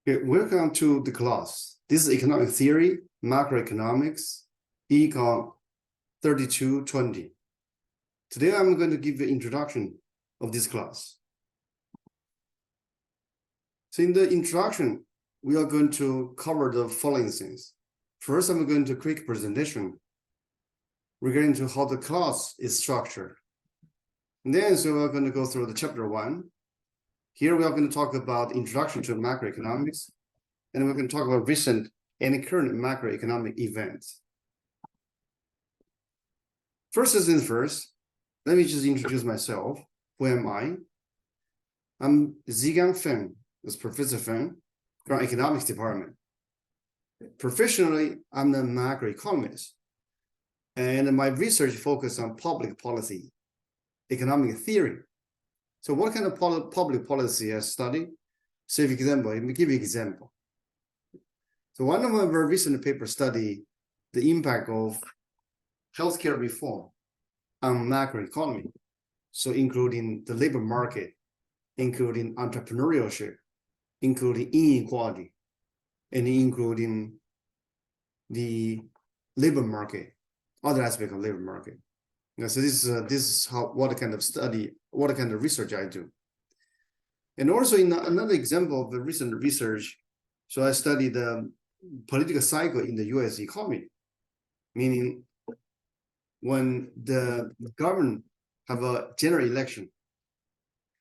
Okay, welcome to the class. This is economic theory, macroeconomics, Econ 3220. Today I'm going to give you an introduction of this class. So in the introduction, we are going to cover the following things. First, I'm going to quick presentation regarding to how the class is structured. And then so we're going to go through the chapter 1. Here we are going to talk about introduction to macroeconomics, and we're going to talk about recent and current macroeconomic events. First things first, let me just introduce myself. Who am I? I'm Zhigang Feng, as Professor Feng from Economics Department. Professionally, I'm a macroeconomist, and my research focuses on public policy, economic theory. So what kind of public policy I study? So for example, let me give you an example. So one of my very recent papers study the impact of healthcare reform on macroeconomy. So including the labor market, including entrepreneurship, including inequality, and including the labor market, other aspect of labor market. So this is what kind of study, what kind of research I do. And also in another example of the recent research, so I studied the political cycle in the US economy, meaning when the government have a general election,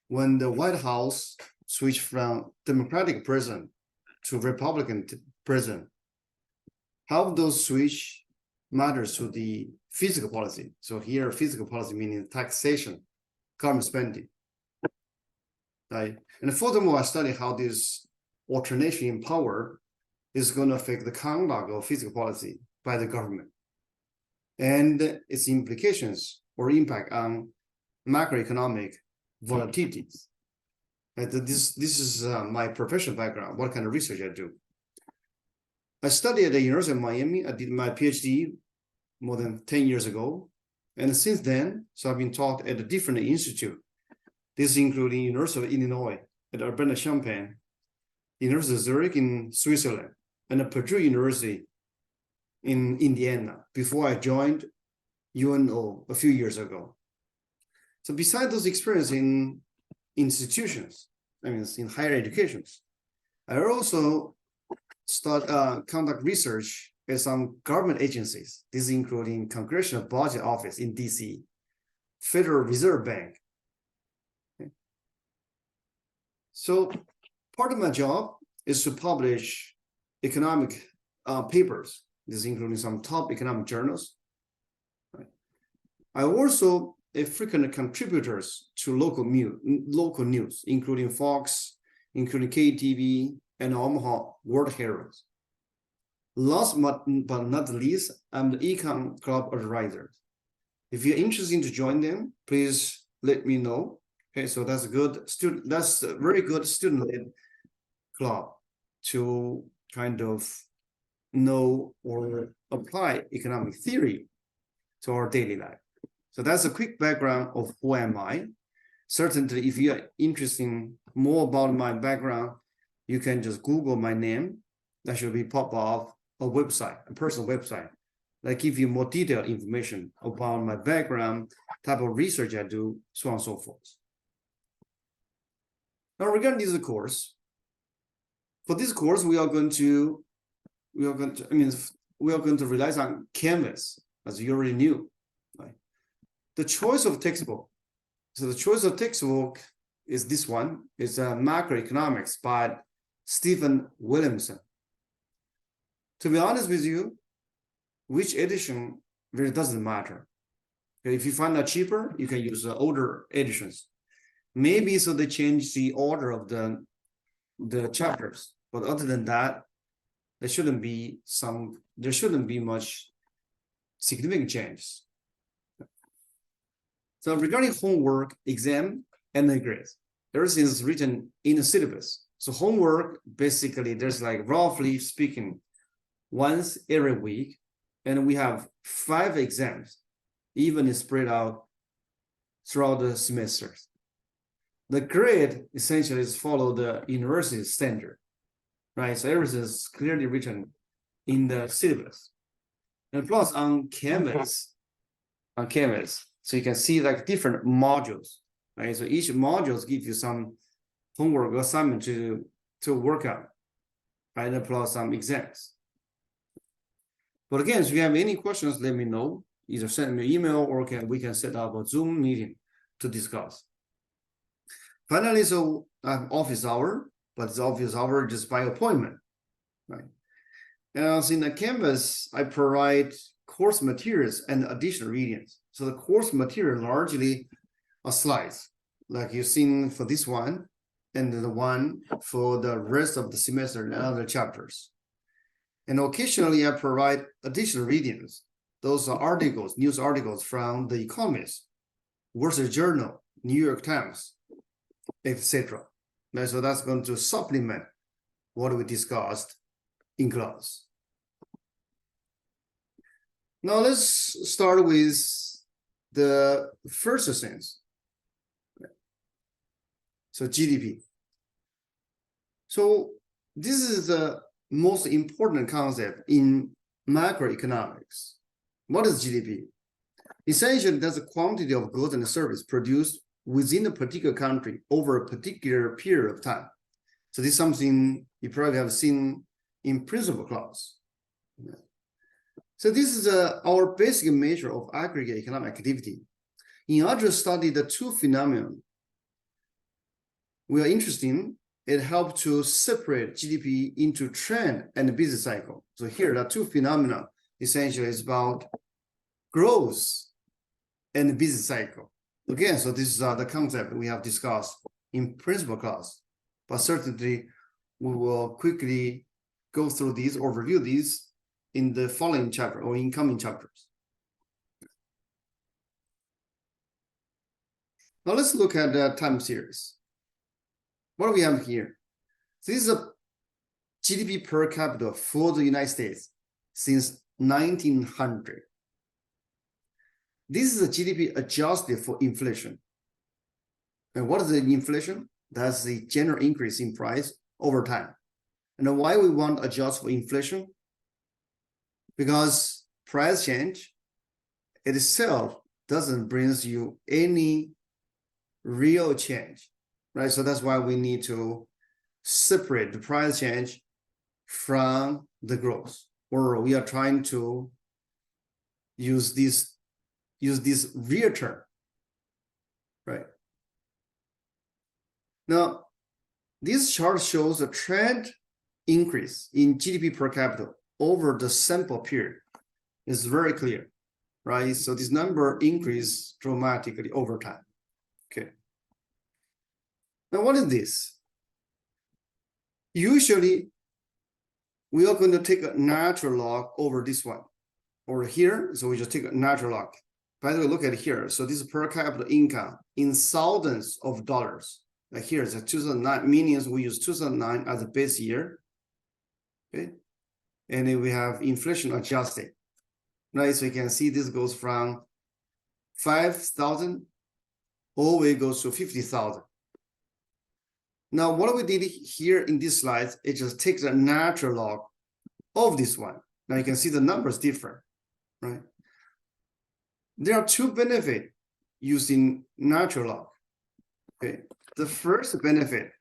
when the White House switched from Democratic president to Republican president, how those switch matters to the fiscal policy. So here, fiscal policy meaning taxation, government spending, right? And furthermore, I study how this alternation in power is going to affect the conduct of fiscal policy by the government and its implications or impact on macroeconomic volatilities. And this is my professional background, what kind of research I do. I studied at the University of Miami. I did my PhD more than 10 years ago. And since then, so I've been taught at a different institute. This including University of Illinois at Urbana-Champaign, University of Zurich in Switzerland, and Purdue University in Indiana before I joined UNO a few years ago. So besides those experiences in institutions, I mean, in higher educations, I also conduct research at some government agencies. This is including Congressional Budget Office in DC, Federal Reserve Bank. Okay. So part of my job is to publish economic papers. This is including some top economic journals. Right. I also a frequent contributors to local news, including Fox, including KTV, and Omaha World Herald. Last but not least, I'm the Econ Club advisor. If you're interested to join them, please let me know. Okay, so that's a good student. That's a very good student-led club to kind of know or apply economic theory to our daily life. So that's a quick background of who am I. Certainly, if you are interested more about my background, you can just Google my name. That should be pop off a website, a personal website that give you more detailed information about my background, type of research I do, so on and so forth. Now, regarding this course, for this course, we are going to rely on Canvas, as you already knew. Right? The choice of textbook. So the choice of textbook is this one. It's Macroeconomics by Stephen Williamson. To be honest with you, which edition really doesn't matter. Okay, if you find that cheaper, you can use older editions. Maybe so they change the order of the chapters, but other than that, there shouldn't be much significant changes. So regarding homework, exam, and the grades, everything is written in the syllabus. So homework, basically, there's like roughly speaking, once every week, and we have 5 exams, evenly spread out throughout the semesters. The grade essentially is follow the university standard. right? So everything is clearly written in the syllabus. And plus on Canvas, so you can see like different modules, right? So each modules give you some homework assignment to work on, right? And plus some exams. But again, if you have any questions, let me know. Either send me an email or we can set up a Zoom meeting to discuss. Finally, so I have office hour, but it's office hour just by appointment, right? And in the Canvas, I provide course materials and additional readings. So the course material largely are slides, like you've seen for this one, and the one for the rest of the semester and other chapters. And occasionally I provide additional readings. Those are articles, news articles from The Economist, Wall Street Journal, New York Times, etc. So that's going to supplement what we discussed in class. Now let's start with the first sense. So GDP. So this is the most important concept in macroeconomics. What is GDP? Essentially, that's the quantity of goods and services produced within a particular country over a particular period of time. So this is something you probably have seen in principal class. So this is our basic measure of aggregate economic activity. In order to study the two phenomena we are interested in, it helps to separate GDP into trend and business cycle. So here, the two phenomena essentially is about growth and business cycle. Again, so this is the concept we have discussed in principal class, but certainly we will quickly go through these or review these in the following chapter or incoming chapters. Now let's look at the time series. What do we have here? So this is a GDP per capita for the United States since 1900. This is a GDP adjusted for inflation. And what is the inflation? That's the general increase in price over time. And why we want to adjust for inflation? Because price change itself doesn't bring you any real change, right? So that's why we need to separate the price change from the growth, or we are trying to use this real term, right? Now, this chart shows a trend increase in GDP per capita over the sample period. It's very clear, right? So this number increased dramatically over time. Okay. Now, what is this? Usually, we are going to take a natural log over this one, or here. So we just take a natural log. By the way, look at here. So this is per capita income in thousands of dollars. Like here is a 2009, meaning we use 2009 as a base year. Okay. And then we have inflation adjusted. Right. So you can see this goes from 5,000 all the way goes to 50,000. Now, what we did here in this slide, it just takes a natural log of this one. Now you can see the numbers different, right? There are two benefits using natural log. Okay. The first benefit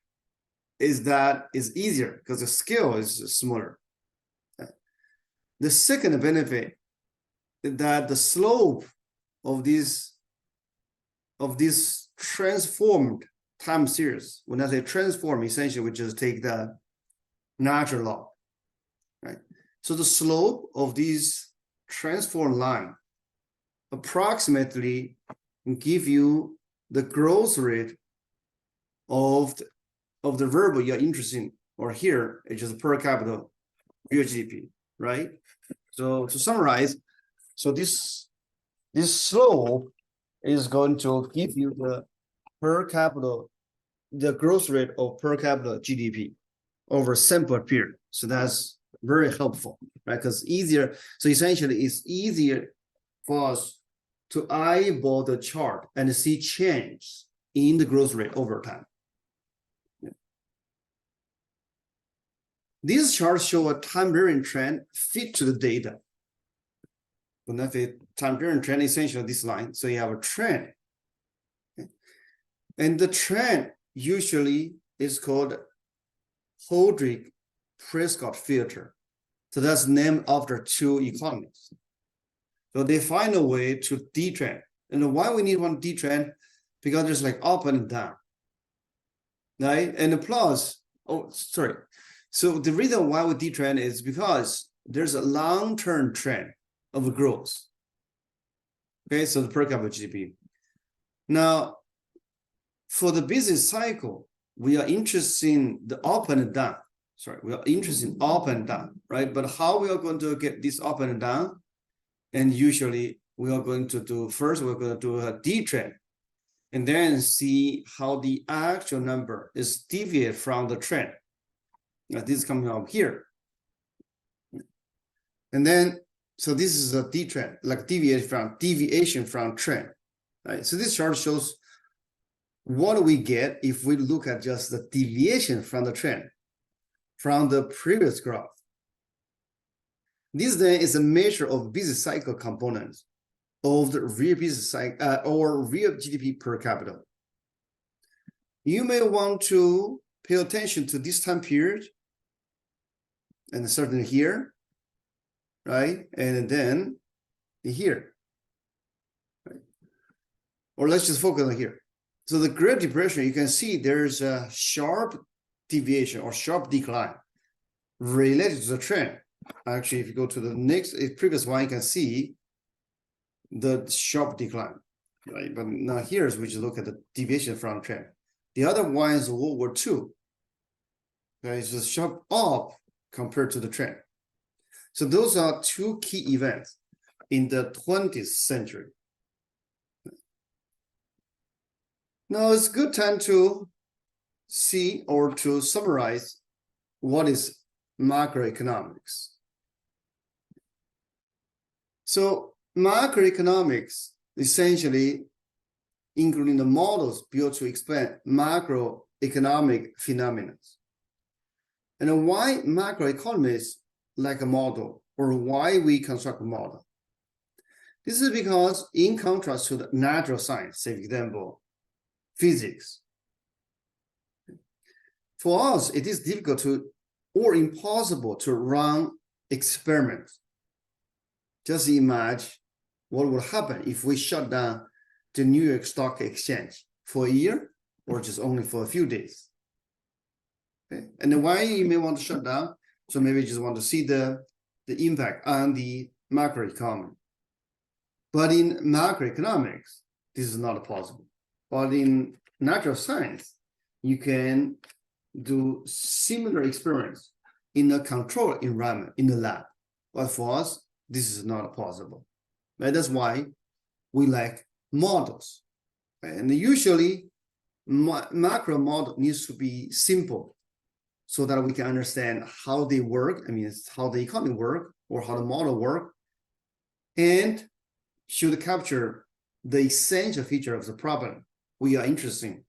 is that it's easier because the scale is smaller. The second benefit is that the slope of this transformed time series, when I say transform, essentially we just take the natural log, right? So the slope of this transformed line approximately give you the growth rate of the variable you're interested in, or here it's just per capita real GDP, right? So to summarize, so this slope is going to give you the per capita, the growth rate of per capita GDP over a sample period. So that's very helpful, right? Because easier, so essentially it's easier for us to eyeball the chart and see change in the growth rate over time. These charts show a time varying trend fit to the data. Time varying trend essentially this line. So you have a trend. Okay. And the trend usually is called Holdridge-Prescott filter. So that's named after two economists. So they find a way to detrend. And why we need one detrend? Because there's like up and down. Right? And the plus, so the reason why we detrend is because there's a long-term trend of growth. Okay, so the per capita GDP. Now, for the business cycle, we are interested in the up and down. We are interested in up and down, right? But how we are going to get this up and down? And usually we are going to do, first we're going to do a detrend and then see how the actual number is deviate from the trend. Now this is coming up here. And then, so this is a detrend, like deviation from trend, right? So this chart shows what do we get if we look at just the deviation from the trend from the previous graph. This then is a measure of business cycle components of the real business cycle or real GDP per capita. You may want to pay attention to this time period and certainly here, right? And then here, right? Or let's just focus on here. So the Great Depression, you can see there's a sharp deviation or sharp decline related to the trend. Actually, if you go to the next previous one, you can see the sharp decline, right? But now here's we just look at the deviation from trend. The other one is World War II. Okay, it's a sharp up compared to the trend. So those are two key events in the 20th century. Now it's a good time to see or to summarize what is macroeconomics. So macroeconomics essentially including the models built to explain macroeconomic phenomena. And why macroeconomists like a model or why we construct a model? This is because in contrast to the natural science, say for example, physics, for us, it is difficult to or impossible to run experiments. Just imagine what would happen if we shut down the New York Stock Exchange for a year or just only for a few days. Okay? And then why you may want to shut down? So maybe you just want to see the impact on the macroeconomy. But in macroeconomics, this is not possible. But in natural science, you can do similar experiments in a controlled environment in the lab. But for us, this is not possible. And that's why we like models. And usually, macro model needs to be simple so that we can understand how they work. I mean, how the economy work or how the model work, and should capture the essential feature of the problem we are interested in.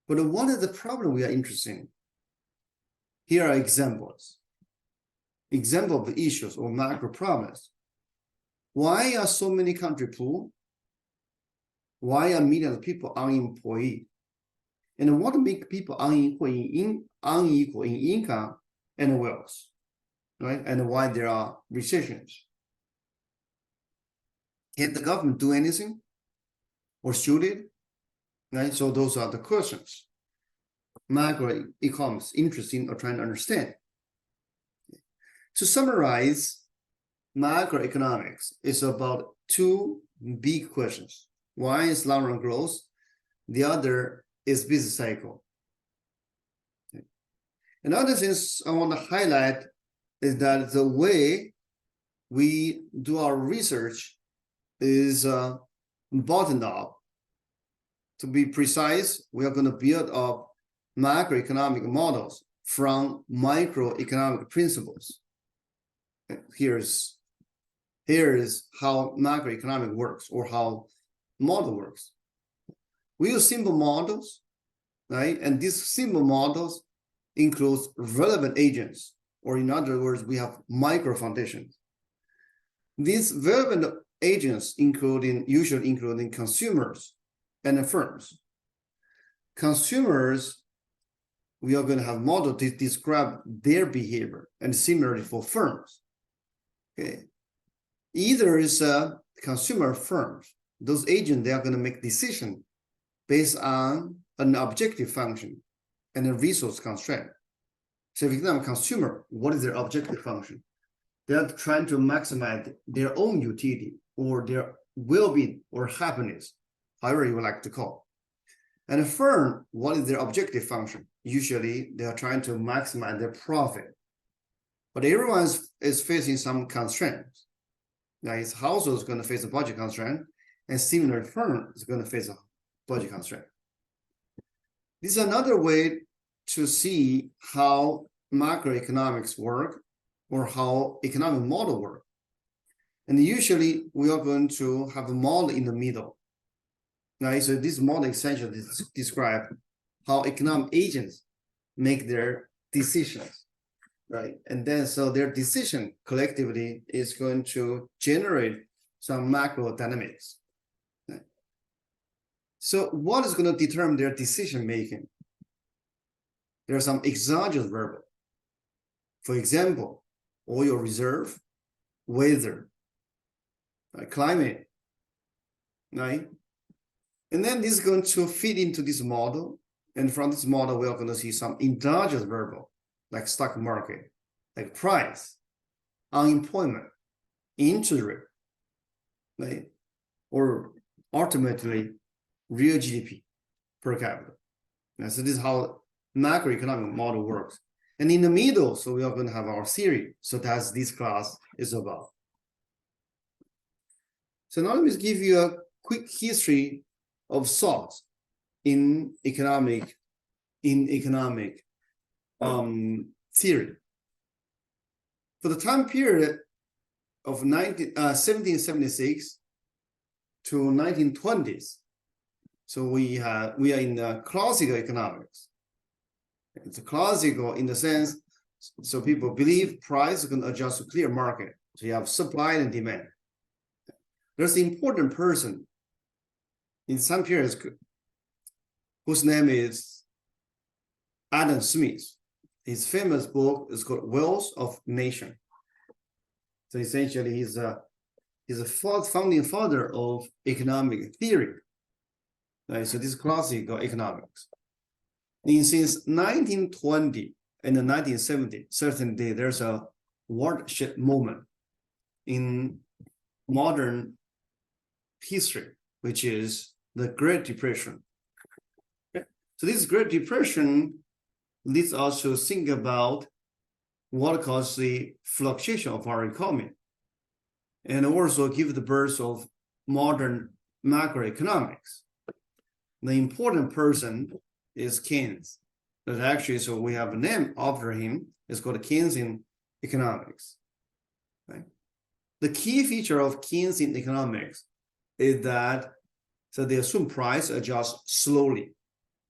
But what is the problem we are interested in? Here are examples. Example of issues or macro problems. Why are so many countries poor? Why are millions of people unemployed? And what makes people unequal in income and wealth, right? And why there are recessions? Can the government do anything? Or should it? Right? So those are the questions macroeconomists interested in or trying to understand. To summarize, macroeconomics is about two big questions. One is long-run growth. The other is business cycle. Okay. Another thing I want to highlight is that the way we do our research is bottomed up. To be precise, we are going to build up macroeconomic models from microeconomic principles. Okay. Here is how macroeconomic works or how model works. We use simple models, right? And these simple models includes relevant agents, or in other words, we have micro foundations. These relevant agents usually including consumers and firms. Consumers, we are going to have models to describe their behavior, and similarly for firms. Okay, either is a consumer firms. Those agents, they are going to make decisions based on an objective function and a resource constraint. So if you have a consumer, what is their objective function? They are trying to maximize their own utility or their well-being or happiness, however you would like to call. And a firm, what is their objective function? Usually, they are trying to maximize their profit. But everyone is facing some constraints. Now, its household is going to face a budget constraint, and similar firm is going to face a budget constraint. This is another way to see how macroeconomics work or how economic model work. And usually, we are going to have a model in the middle. Now, so this model essentially describes how economic agents make their decisions, right? And then so their decision collectively is going to generate some macro dynamics. Right? So what is going to determine their decision making? There are some exogenous variables. For example, oil reserve, weather, climate, right? And then this is going to fit into this model. And from this model, we are going to see some endogenous variable, like stock market, like price, unemployment, interest rate, right? Or ultimately, real GDP per capita. And so this is how macroeconomic model works. And in the middle, so we are going to have our theory. So that's this class is about. So now let me give you a quick history of thought in economic theory. For the time period of 1776 to 1920s, so we are in the classical economics. It's classical in the sense, so people believe price is going to adjust to clear market. So you have supply and demand. There's an important person in some periods whose name is Adam Smith. His famous book is called Wealth of Nation. So essentially, he's a founding father of economic theory. Right? So this is classical economics. And since 1920 and the 1970s, certainly there's a watershed moment in modern history, which is the Great Depression. Okay. So this Great Depression leads us to think about what caused the fluctuation of our economy, and also give the birth of modern macroeconomics. The important person is Keynes. But actually, so we have a name after him. It's called Keynesian economics. Right? The key feature of Keynesian economics is that so they assume price adjusts slowly,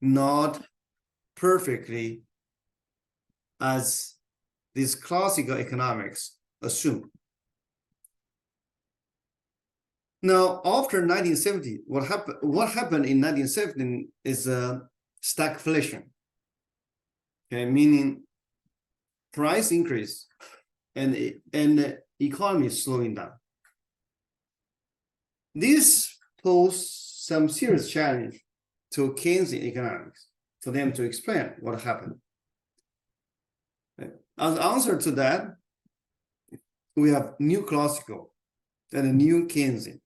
not perfectly as these classical economics assume. Now, after 1970, what happened in 1970 is stagflation. Okay, meaning price increase and the economy is slowing down. This posed some serious challenge to Keynesian economics for them to explain what happened. As answer to that, we have new classical and a new Keynesian.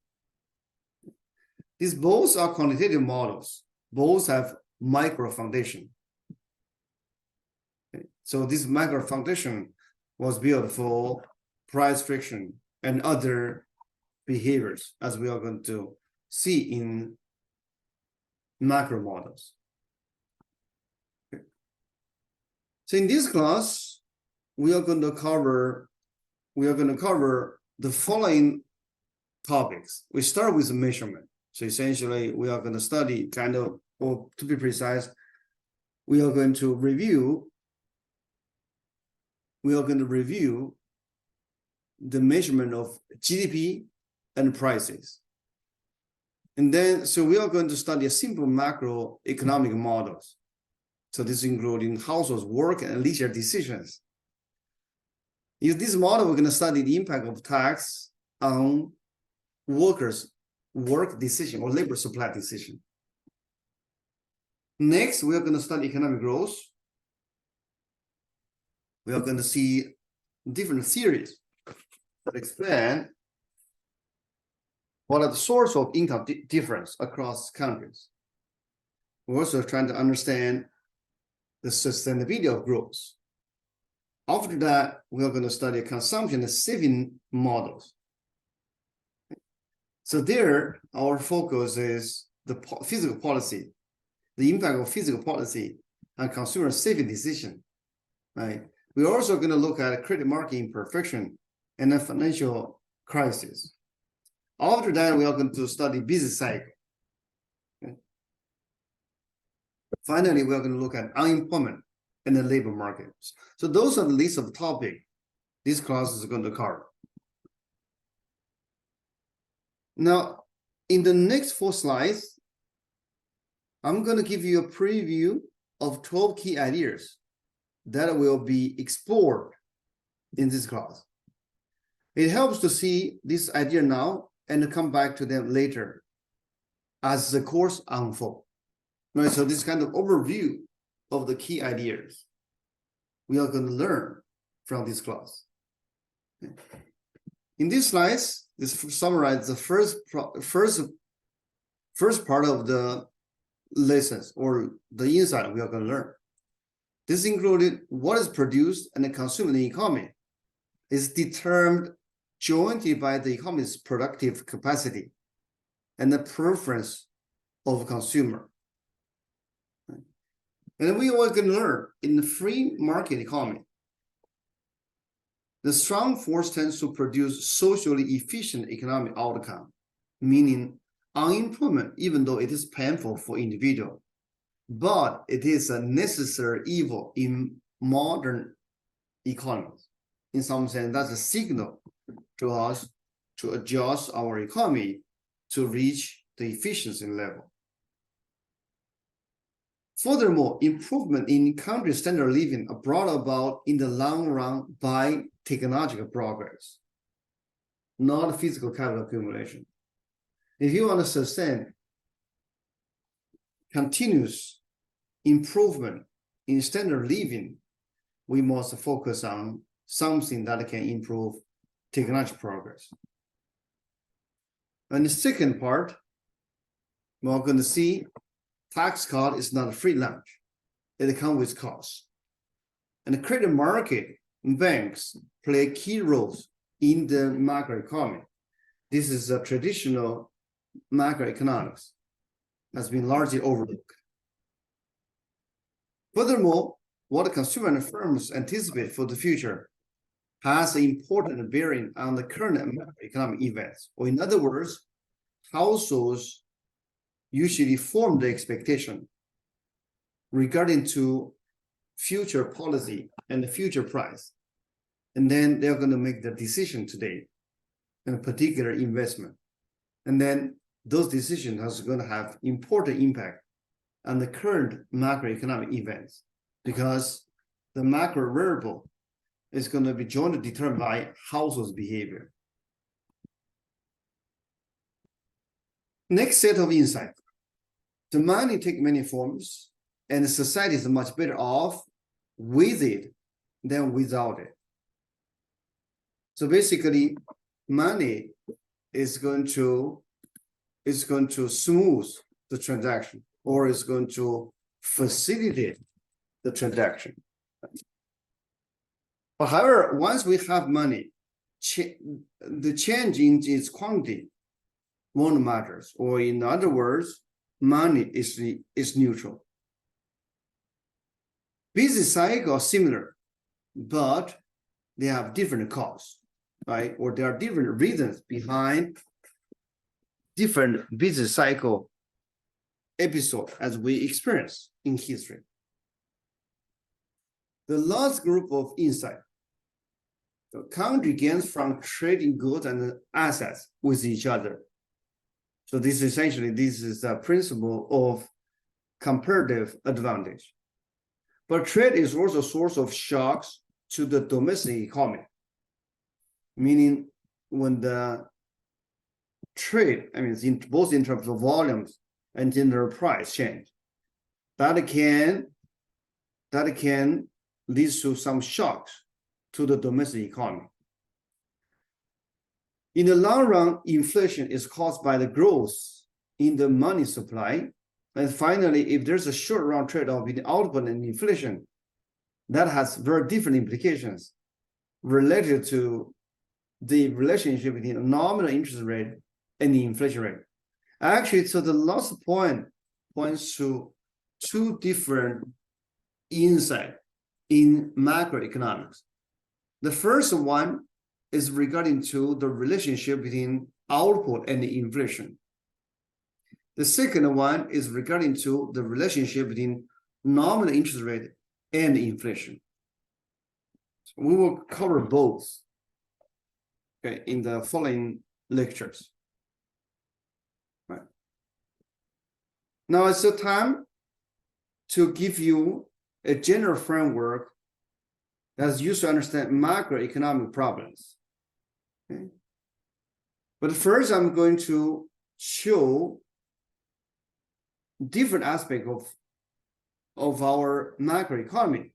These both are quantitative models. Both have micro foundation. Okay. So this micro foundation was built for price friction and other behaviors, as we are going to see in macro models. Okay. So in this class, we are going to cover the following topics. We start with measurement. So essentially, we are going to study or to be precise, we are going to review we are going to review the measurement of GDP and prices. And then, so we are going to study a simple macroeconomic models. So this including households, work, and leisure decisions. In this model, we're going to study the impact of tax on workers' work decision or labor supply decision. Next, we are going to study economic growth. We are going to see different theories that explain what are the source of income difference across countries. We're also trying to understand the sustainability of growth. After that, we are going to study consumption and saving models. So there, our focus is the fiscal policy, the impact of fiscal policy on consumer saving decision, right? We're also going to look at credit market imperfection and the financial crisis. After that, we are going to study business cycle. Okay. Finally, we are going to look at unemployment and the labor markets. So those are the list of topics this class is going to cover. Now, in the next 4 slides, I'm going to give you a preview of 12 key ideas that will be explored in this class. It helps to see this idea now and come back to them later as the course unfolds. Right, so this kind of overview of the key ideas we are going to learn from this class. Okay. In these slides, this summarizes the first part of the lessons or the insight we are going to learn. This included what is produced and consumed in the economy is determined jointly by the economy's productive capacity and the preference of consumer. And we all can learn in the free market economy, the strong force tends to produce socially efficient economic outcome, meaning unemployment, even though it is painful for individual, but it is a necessary evil in modern economies. In some sense, that's a signal to us to adjust our economy to reach the efficiency level. Furthermore, improvement in country standard of living are brought about in the long run by technological progress, not physical capital accumulation. If you want to sustain continuous improvement in standard of living, we must focus on something that can improve technological progress. And the second part, we're going to see tax cut is not a free lunch. It comes with costs. And the credit market and banks play key roles in the macroeconomy. This is a traditional macroeconomics has been largely overlooked. Furthermore, what the consumer and firms anticipate for the future has an important bearing on the current macroeconomic events. Or in other words, households usually form the expectation regarding to future policy and the future price. And then they're going to make the decision today in a particular investment. And then those decisions are going to have important impact on the current macroeconomic events because the macro variable is going to be jointly determined by households' behavior. Next set of insight. The money takes many forms, and society is much better off with it than without it. So basically, money is going to smooth the transaction, or is going to facilitate the transaction. But however, once we have money, the change in its quantity won't matter. Or in other words, money is neutral. Business cycles are similar, but they have different costs, right? Or there are different reasons behind different business cycle episodes as we experience in history. The last group of insight The country gains from trading goods and assets with each other. So this is the principle of comparative advantage. But trade is also a source of shocks to the domestic economy, meaning when the trade, both in terms of volumes and in their price change, that can lead to some shocks to the domestic economy. In the long run, inflation is caused by the growth in the money supply. And finally, if there's a short-run trade-off between output and inflation, that has very different implications related to the relationship between the nominal interest rate and the inflation rate. Actually, so the last point points to two different insights in macroeconomics. The first one is regarding to the relationship between output and the inflation. The second one is regarding to the relationship between nominal interest rate and inflation. So we will cover both, okay, in the following lectures. Right. Now it's the time to give you a general framework that's used to understand macroeconomic problems. Okay. But first, I'm going to show different aspects of our macroeconomy.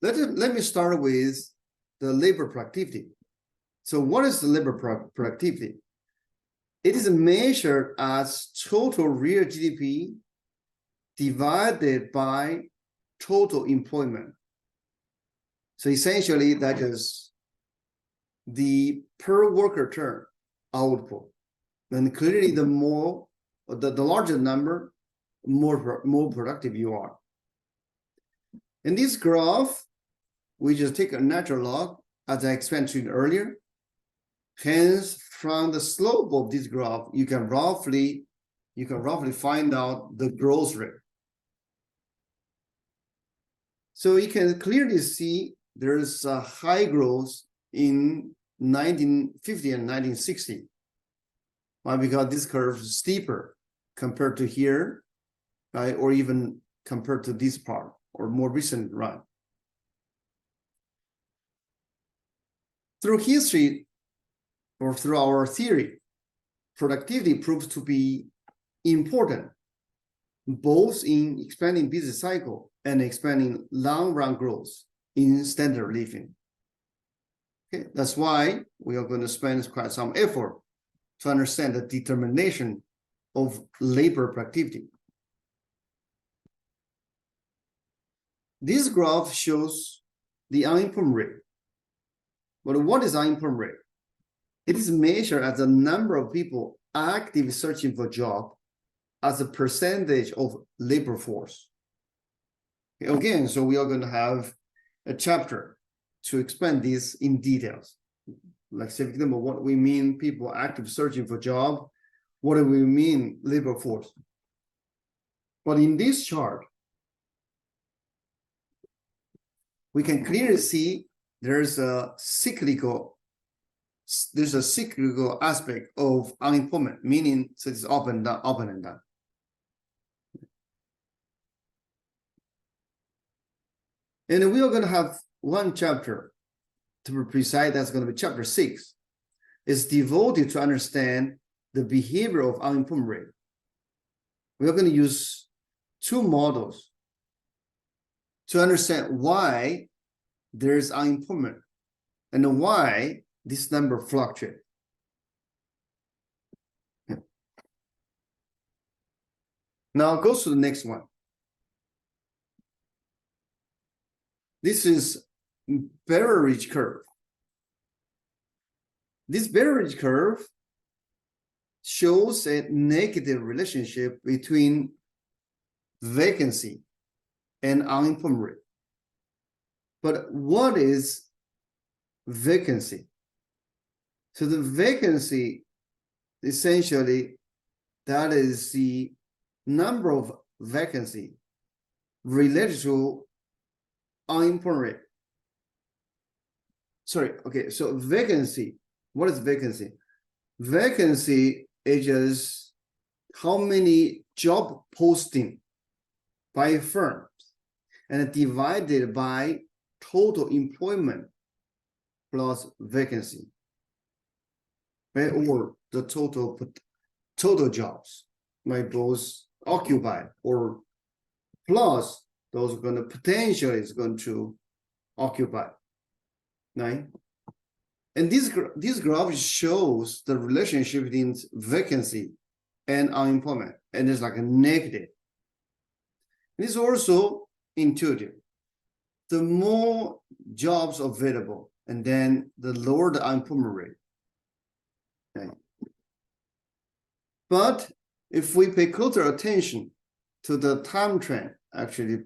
Let me start with the labor productivity. So what is the labor productivity? It is measured as total real GDP divided by total employment. So essentially, that is the per worker term output. And clearly, the larger the number, more productive you are. In this graph, we just take a natural log, as I explained to you earlier. Hence, from the slope of this graph, you can roughly find out the growth rate. So you can clearly see there's a high growth in 1950 and 1960. Why? Because this curve is steeper compared to here, right? Or even compared to this part or more recent run. Through history or through our theory, productivity proves to be important, both in expanding business cycle and expanding long-run growth in standard living. Okay, that's why we are going to spend quite some effort to understand the determination of labor productivity. This graph shows the unemployment rate. But what is unemployment rate? It is measured as the number of people actively searching for a job as a percentage of labor force. Okay, again, so we are going to have a chapter to explain this in details. Like, say, for example, what we mean people active searching for job, what do we mean labor force? But in this chart, we can clearly see there's a cyclical aspect of unemployment, meaning so it's up and down, up and down. And we are going to have one chapter, to be precise, that's going to be chapter 6. It's devoted to understand the behavior of unemployment rate. We are going to use two models to understand why there's unemployment and why this number fluctuates. Now go to the next one. This is Beveridge curve. This Beveridge curve shows a negative relationship between vacancy and unemployment rate. But what is vacancy? So the vacancy, essentially, that is the number of vacancy related to unemployment rate. Sorry, okay, so vacancy. What is vacancy? Vacancy is just how many job posting by firms and divided by total employment plus vacancy, right? Or the total jobs, right? Those occupied or plus those going to potentially is going to occupy, right? And this graph shows the relationship between vacancy and unemployment, and it's like a negative. It's also intuitive. The more jobs available, and then the lower the unemployment rate. Okay. But if we pay closer attention to the time trend, actually,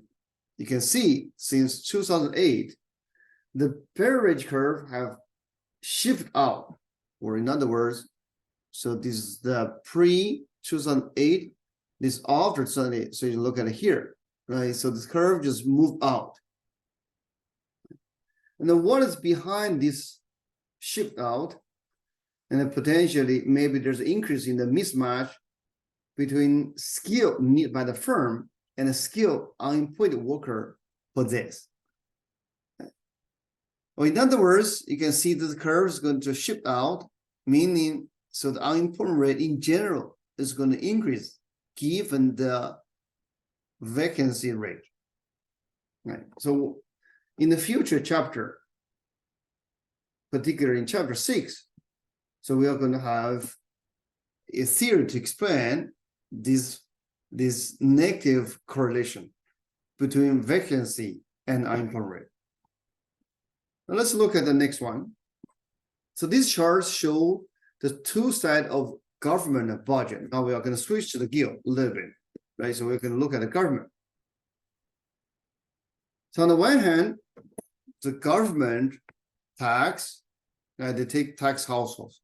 you can see since 2008, the average curve have shifted out, or in other words, so this is the pre-2008, this after 2008. So you look at it here, right? So this curve just moved out. And then what is behind this shift out? And then potentially maybe there's an increase in the mismatch between skill needed by the firm and a skill unemployed worker possess. Or in other words, you can see this curve is going to shift out, meaning so the unemployment rate in general is going to increase given the vacancy rate. Right. So in the future chapter, particularly in chapter 6, so we are going to have a theory to explain this negative correlation between vacancy and unemployment rate. Now let's look at the next one. So these charts show the two sides of government budget. Now we are going to switch to the gear a little bit, right? So we're going to look at the government. So on the one hand, the government tax, they take tax households.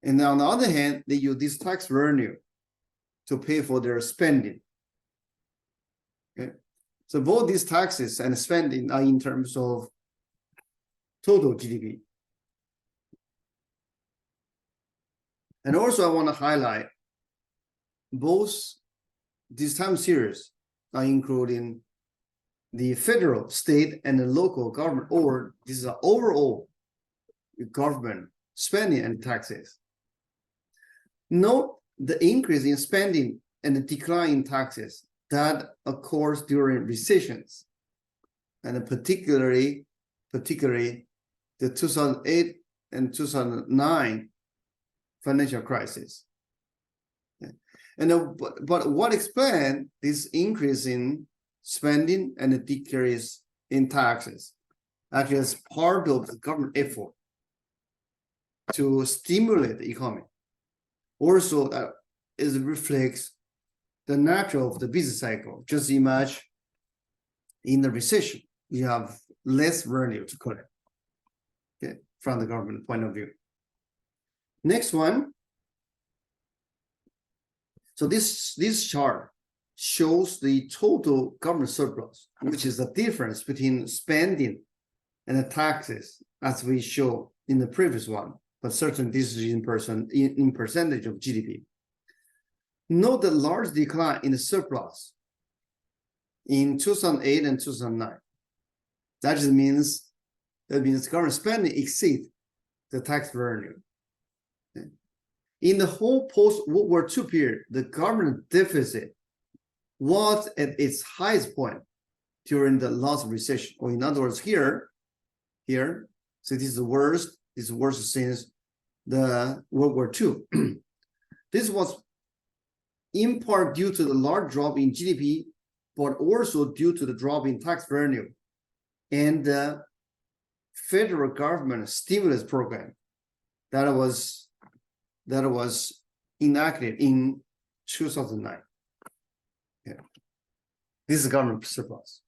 And on the other hand, they use this tax revenue to pay for their spending. Okay. So both these taxes and spending are in terms of total GDP. And also I want to highlight both these time series are including the federal, state, and the local government, or this is an overall government spending and taxes. Note the increase in spending and the decline in taxes that occurs during recessions, and particularly the 2008 and 2009 financial crisis. And but what explains this increase in spending and the decrease in taxes? Actually, as part of the government effort to stimulate the economy. Also, it reflects the nature of the business cycle. Just imagine in the recession, you have less revenue to collect, okay, from the government point of view. Next one. So this chart shows the total government surplus, which is the difference between spending and the taxes, as we show in the previous one. But certainly this is in percentage of GDP. Note the large decline in the surplus in 2008 and 2009. That just means government spending exceeds the tax revenue. Okay. In the whole post-World War II period, the government deficit was at its highest point during the last recession. Or in other words, here, so this is the worst. This is worse since the World War II. This was in part due to the large drop in GDP, but also due to the drop in tax revenue and the federal government stimulus program that was enacted in 2009. Yeah. This is government surplus.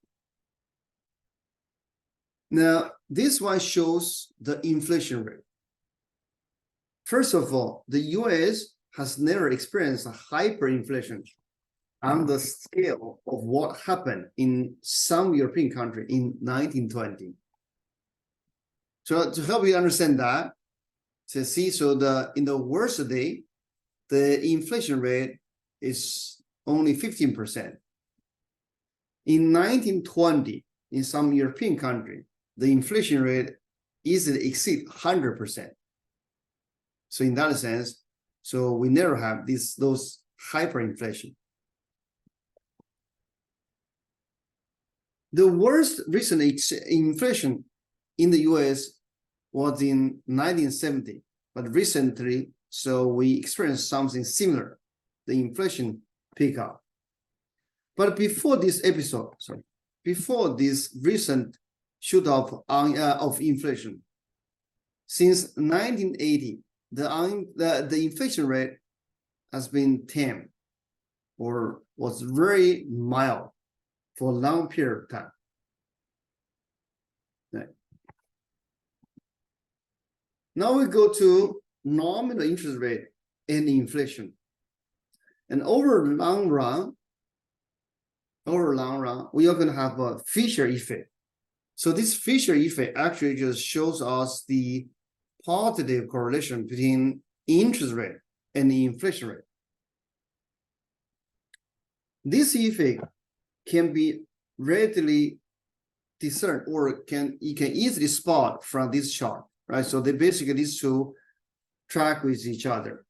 Now, this one shows the inflation rate. First of all, the US has never experienced a hyperinflation on the scale of what happened in some European country in 1920. So to help you understand that, so see, so in the worst day, the inflation rate is only 15%. In 1920, in some European country, the inflation rate easily exceed 100%. So in that sense, so we never have those hyperinflation. The worst recent inflation in the US was in 1970, but recently, so we experienced something similar, the inflation pickup. But before this episode, before this recent shoot up of inflation, since 1980, the inflation rate has been tame or was very mild for a long period of time. Right. Now we go to nominal interest rate and inflation. And over long run, we are going to have a Fisher effect. So this Fisher effect actually just shows us the positive correlation between interest rate and the inflation rate. This effect can be readily discerned, or you can easily spot from this chart, right? So they basically these two track with each other.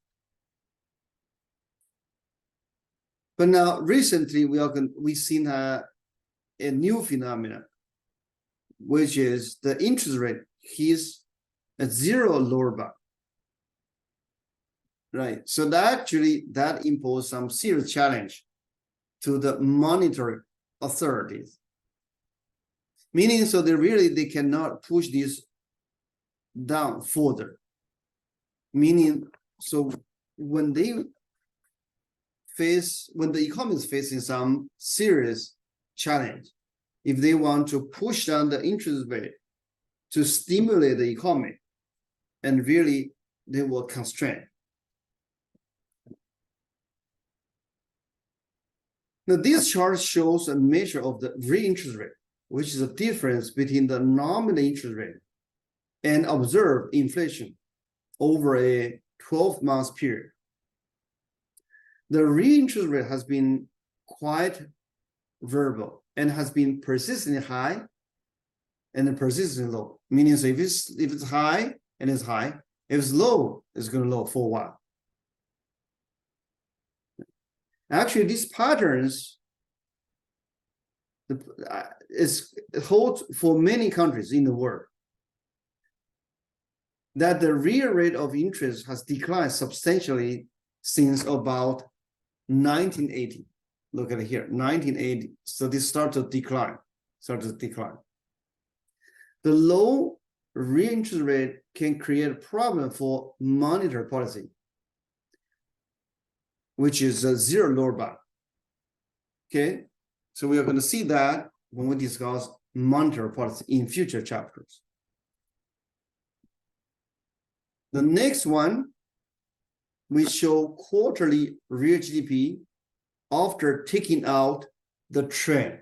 But now recently we've seen a new phenomenon, which is the interest rate is at zero lower bound. Right. So that imposed some serious challenge to the monetary authorities. Meaning, so they cannot push this down further. Meaning, so when the economy is facing some serious challenge, if they want to push down the interest rate to stimulate the economy, and really they will constrain. Now, this chart shows a measure of the real interest rate, which is the difference between the nominal interest rate and observed inflation over a 12-month period. The real interest rate has been quite variable and has been persistently high and persistently low. Meaning, so if it's high and it's high, if it's low, it's going to low for a while. Actually, these patterns hold for many countries in the world, that the real rate of interest has declined substantially since about 1980. Look at it here, 1980. So this starts to decline. The low real interest rate can create a problem for monetary policy, which is a zero lower bound. Okay, so we are going to see that when we discuss monetary policy in future chapters. The next one, we show quarterly real GDP after taking out the trend.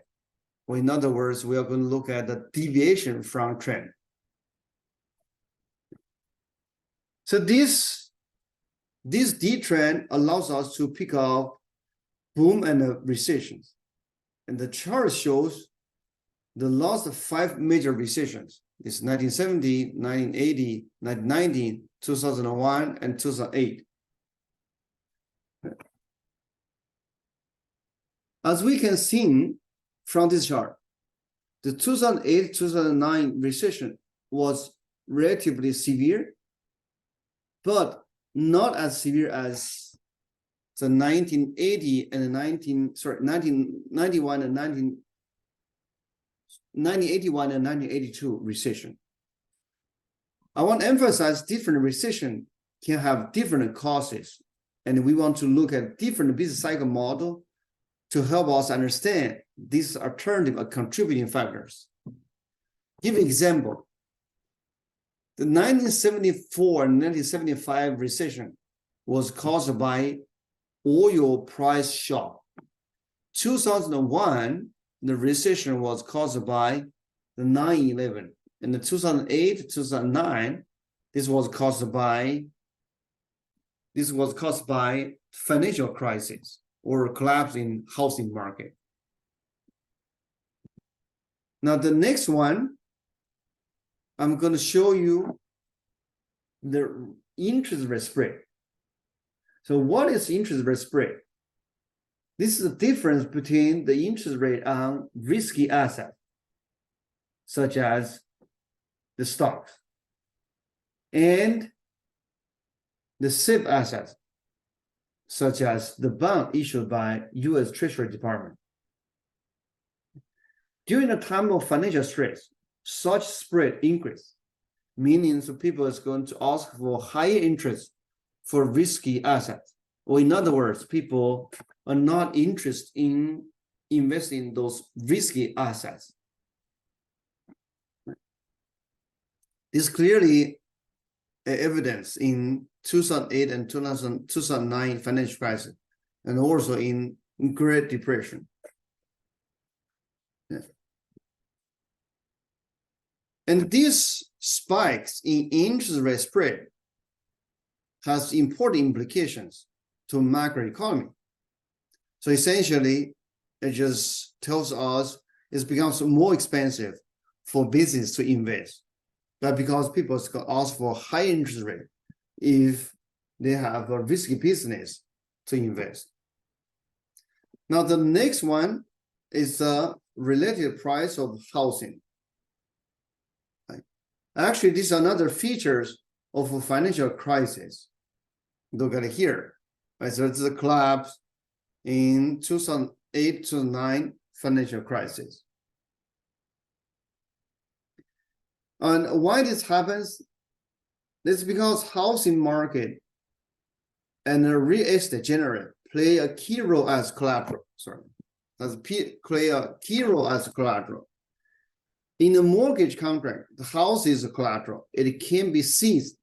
Or in other words, we are going to look at the deviation from trend. So this D trend allows us to pick out boom and recessions. And the chart shows the last 5 major recessions. It's 1970, 1980, 1990, 2001, and 2008. As we can see from this chart, the 2008-2009 recession was relatively severe, but not as severe as the 1980 and 1991 and 1981 and 1982 recession. I want to emphasize different recession can have different causes, and we want to look at different business cycle model to help us understand these alternative or contributing factors. Give an example. The 1974 and 1975 recession was caused by oil price shock. 2001, the recession was caused by the 9/11. In the 2008, 2009, this was caused by financial crisis or collapse in housing market. Now the next one, I'm going to show you the interest rate spread. So what is interest rate spread? This is the difference between the interest rate on risky assets, such as the stocks, and the safe assets, such as the bond issued by U.S. Treasury Department. During the time of financial stress, such spread increase, meaning so people is going to ask for higher interest for risky assets. Or in other words, people are not interested in investing in those risky assets. This clearly evidence in 2008 and 2009 financial crisis, and also in Great Depression. Yeah. And these spikes in interest rate spread has important implications to macroeconomy. So essentially, it just tells us it becomes more expensive for business to invest. But because people ask for high interest rate if they have a risky business to invest. Now, the next one is the relative price of housing. Right. Actually, these are another features of a financial crisis. Look at it here. Right, so it's a collapse in 2008 to 2009 financial crisis. And why this happens? It's because housing market and the real estate generally play a key role as collateral. Play a key role as collateral. In a mortgage contract, the house is a collateral. It can be seized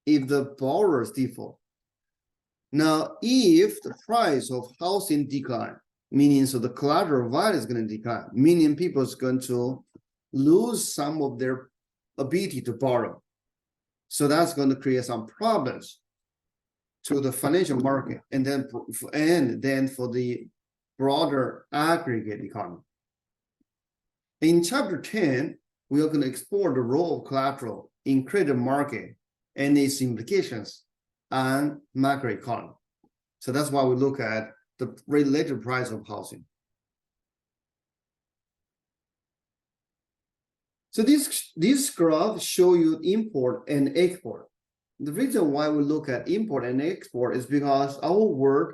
if the borrowers default. Now, if the price of housing decline, meaning so the collateral value is going to decline, meaning people is going to lose some of their ability to borrow. So that's going to create some problems to the financial market and then for the broader aggregate economy. In chapter 10, we are going to explore the role of collateral in credit market and its implications on macroeconomy. So that's why we look at the relative price of housing. So these graphs show you import and export. The reason why we look at import and export is because our world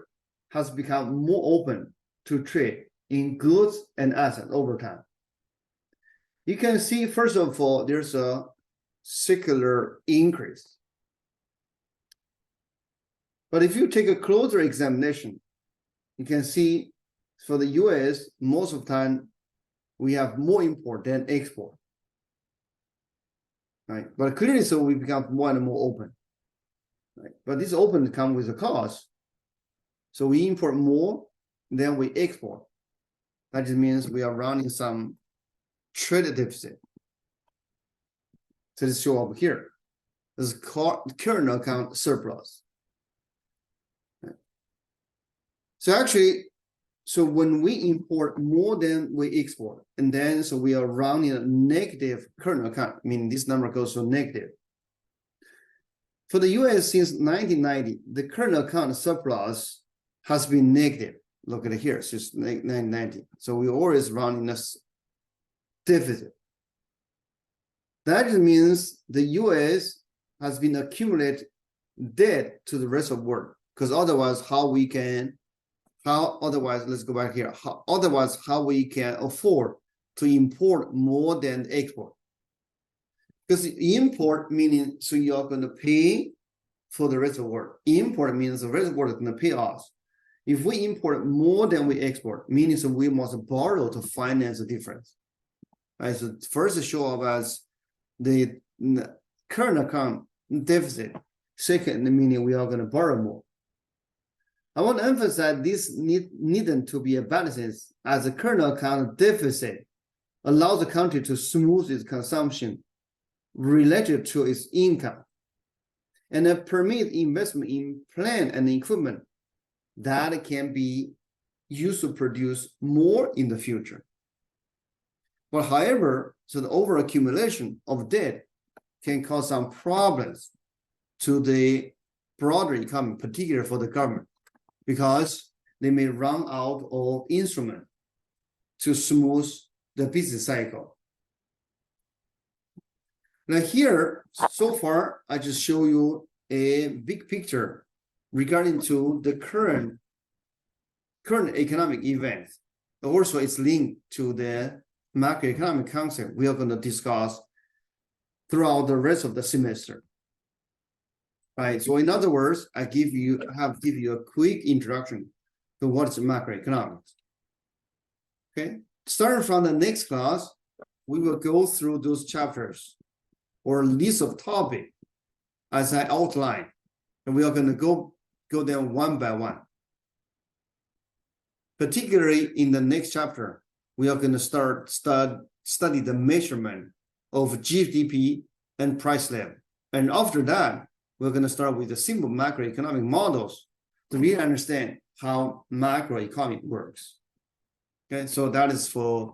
has become more open to trade in goods and assets over time. You can see, first of all, there's a secular increase. But if you take a closer examination, you can see for the US, most of the time, we have more import than export. Right? But clearly, so we become more and more open. Right? But this open comes with a cost. So we import more than we export. That just means we are running some trade deficit. So this show up here. This is called current account surplus. Right? So actually, so when we import more than we export, and then so we are running a negative current account, meaning this number goes to negative. For the US since 1990, the current account surplus has been negative. Look at it here, since 1990. So we always run in a deficit. That means the US has been accumulating debt to the rest of the world, because otherwise let's go back here. How we can afford to import more than export? Because import meaning so you are going to pay for the rest of the world. Import means the rest of the world is going to pay us. If we import more than we export, meaning so we must borrow to finance the difference. Right? So first show up as the current account deficit. Second, meaning we are going to borrow more. I want to emphasize this needn't to be a balance, as the current account deficit allows the country to smooth its consumption related to its income, and permit investment in plant and equipment that can be used to produce more in the future. But however, so the overaccumulation of debt can cause some problems to the broader economy, particularly for the government, because they may run out of instruments to smooth the business cycle. Now here, so far, I just show you a big picture regarding to the current economic events. Also, it's linked to the macroeconomic concept we are going to discuss throughout the rest of the semester. Right. So in other words, I have give you a quick introduction to what is macroeconomics. Okay. Starting from the next class, we will go through those chapters or list of topics as I outlined, and we are going to go them one by one. Particularly in the next chapter, we are going to study the measurement of GDP and price level. And after that, we're going to start with the simple macroeconomic models to really understand how macroeconomic works. Okay, so that is for